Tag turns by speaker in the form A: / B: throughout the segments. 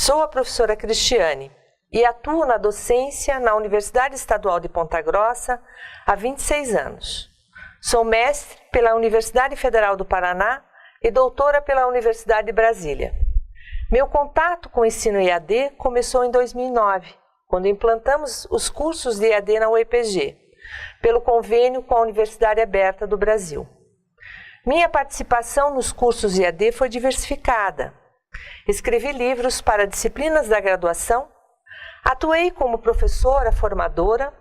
A: Sou a professora Cristiane e atuo na docência na Universidade Estadual de Ponta Grossa há 26 anos. Sou mestre pela Universidade Federal do Paraná e doutora pela Universidade de Brasília. Meu contato com o ensino EAD começou em 2009, quando implantamos os cursos de EAD na UEPG, pelo convênio com a Universidade Aberta do Brasil. Minha participação nos cursos de EAD foi diversificada. Escrevi livros para disciplinas da graduação, atuei como professora formadora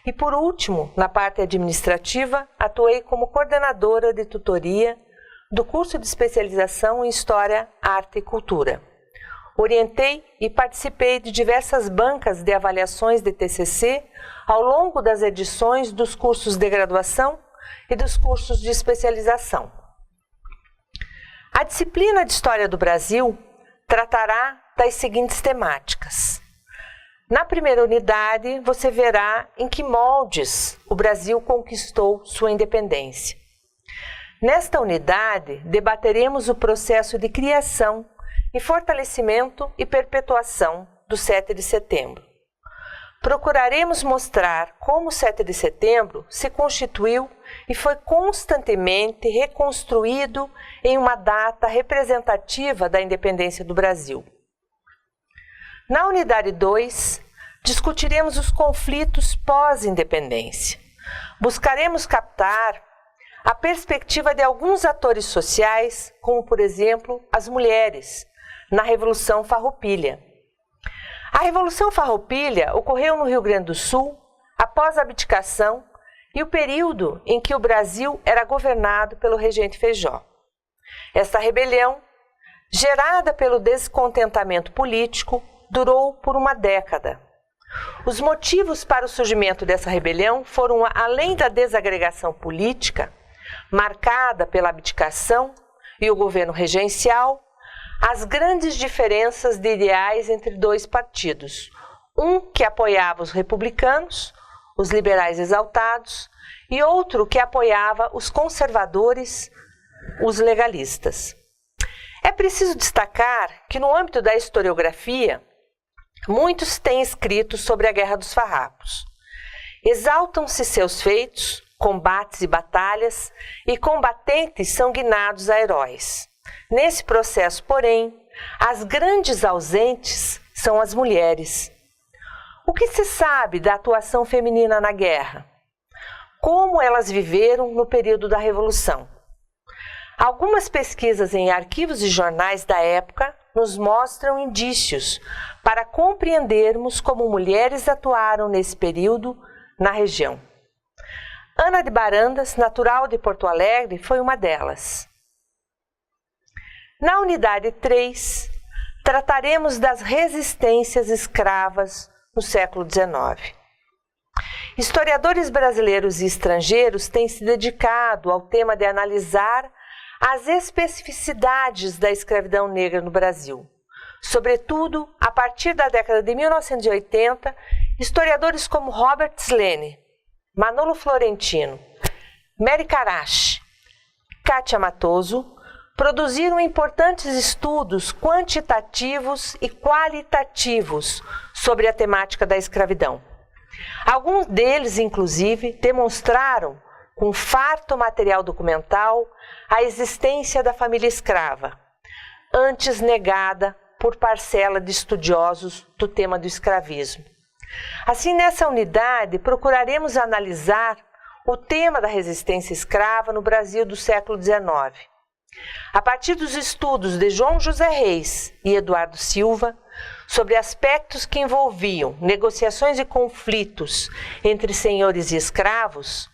A: e, por último, na parte administrativa, atuei como coordenadora de tutoria do curso de especialização em História, Arte e Cultura. Orientei e participei de diversas bancas de avaliações de TCC ao longo das edições dos cursos de graduação e dos cursos de especialização. A disciplina de História do Brasil tratará das seguintes temáticas. Na primeira unidade, você verá em que moldes o Brasil conquistou sua independência. Nesta unidade, debateremos o processo de criação e fortalecimento e perpetuação do 7 de setembro. Procuraremos mostrar como o 7 de setembro se constituiu e foi constantemente reconstruído em uma data representativa da independência do Brasil. Na unidade 2, discutiremos os conflitos pós-independência. Buscaremos captar a perspectiva de alguns atores sociais, como, por exemplo, as mulheres, na Revolução Farroupilha. A Revolução Farroupilha ocorreu no Rio Grande do Sul após a abdicação e o período em que o Brasil era governado pelo regente Feijó. Esta rebelião, gerada pelo descontentamento político, durou por uma década. Os motivos para o surgimento dessa rebelião foram, além da desagregação política, marcada pela abdicação e o governo regencial, as grandes diferenças de ideais entre dois partidos, um que apoiava os republicanos, os liberais exaltados, e outro que apoiava os conservadores, os legalistas. É preciso destacar que no âmbito da historiografia, muitos têm escrito sobre a Guerra dos Farrapos. Exaltam-se seus feitos, combates e batalhas, e combatentes são guinados a heróis. Nesse processo, porém, as grandes ausentes são as mulheres. O que se sabe da atuação feminina na guerra? Como elas viveram no período da Revolução? Algumas pesquisas em arquivos e jornais da época nos mostram indícios para compreendermos como mulheres atuaram nesse período na região. Ana de Barandas, natural de Porto Alegre, foi uma delas. Na unidade 3, trataremos das resistências escravas no século XIX. Historiadores brasileiros e estrangeiros têm se dedicado ao tema de analisar as especificidades da escravidão negra no Brasil. Sobretudo, a partir da década de 1980, historiadores como Robert Slene, Manolo Florentino, Mary Karachi, Kátia Matoso, produziram importantes estudos quantitativos e qualitativos sobre a temática da escravidão. Alguns deles, inclusive, demonstraram, com farto material documental, a existência da família escrava, antes negada por parcela de estudiosos do tema do escravismo. Assim, nessa unidade, procuraremos analisar o tema da resistência escrava no Brasil do século XIX. A partir dos estudos de João José Reis e Eduardo Silva, sobre aspectos que envolviam negociações e conflitos entre senhores e escravos,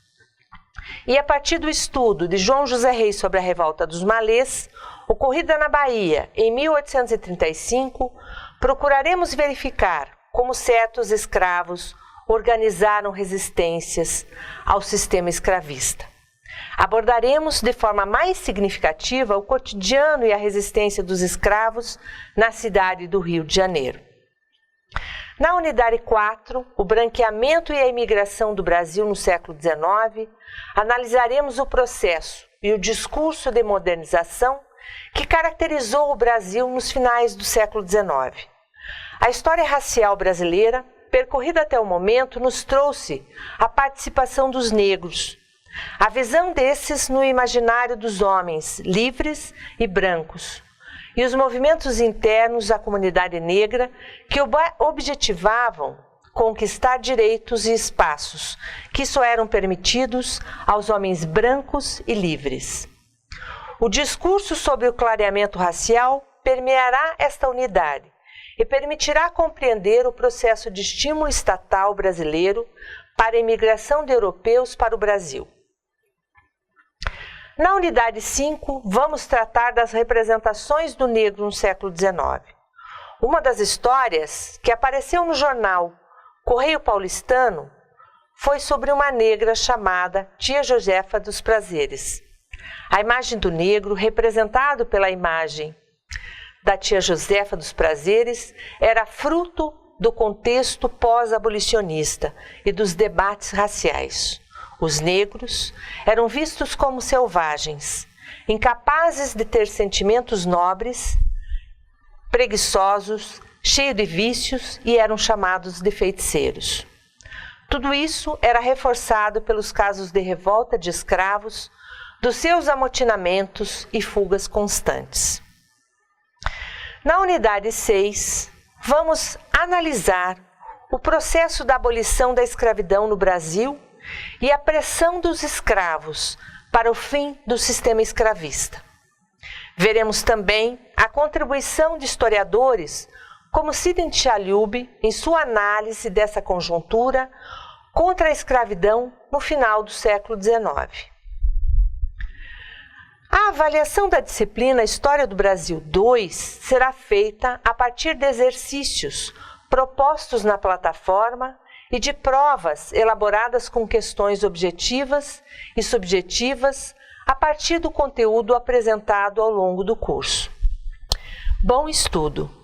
A: e a partir do estudo de João José Reis sobre a revolta dos Malês, ocorrida na Bahia em 1835, procuraremos verificar como certos escravos organizaram resistências ao sistema escravista. Abordaremos de forma mais significativa o cotidiano e a resistência dos escravos na cidade do Rio de Janeiro. Na unidade 4, o branqueamento e a imigração do Brasil no século XIX, analisaremos o processo e o discurso de modernização que caracterizou o Brasil nos finais do século XIX. A história racial brasileira, percorrida até o momento, nos trouxe a participação dos negros, a visão desses no imaginário dos homens livres e brancos, e os movimentos internos da comunidade negra que objetivavam conquistar direitos e espaços que só eram permitidos aos homens brancos e livres. O discurso sobre o clareamento racial permeará esta unidade e permitirá compreender o processo de estímulo estatal brasileiro para a imigração de europeus para o Brasil. Na unidade 5, vamos tratar das representações do negro no século XIX. Uma das histórias que apareceu no jornal Correio Paulistano foi sobre uma negra chamada Tia Josefa dos Prazeres. A imagem do negro, representado pela imagem da Tia Josefa dos Prazeres, era fruto do contexto pós-abolicionista e dos debates raciais. Os negros eram vistos como selvagens, incapazes de ter sentimentos nobres, preguiçosos, cheios de vícios e eram chamados de feiticeiros. Tudo isso era reforçado pelos casos de revolta de escravos, dos seus amotinamentos e fugas constantes. Na unidade 6, vamos analisar o processo da abolição da escravidão no Brasil e a pressão dos escravos para o fim do sistema escravista. Veremos também a contribuição de historiadores como Sidney Chalhoub em sua análise dessa conjuntura contra a escravidão no final do século XIX. A avaliação da disciplina História do Brasil 2 será feita a partir de exercícios propostos na plataforma e de provas elaboradas com questões objetivas e subjetivas a partir do conteúdo apresentado ao longo do curso. Bom estudo!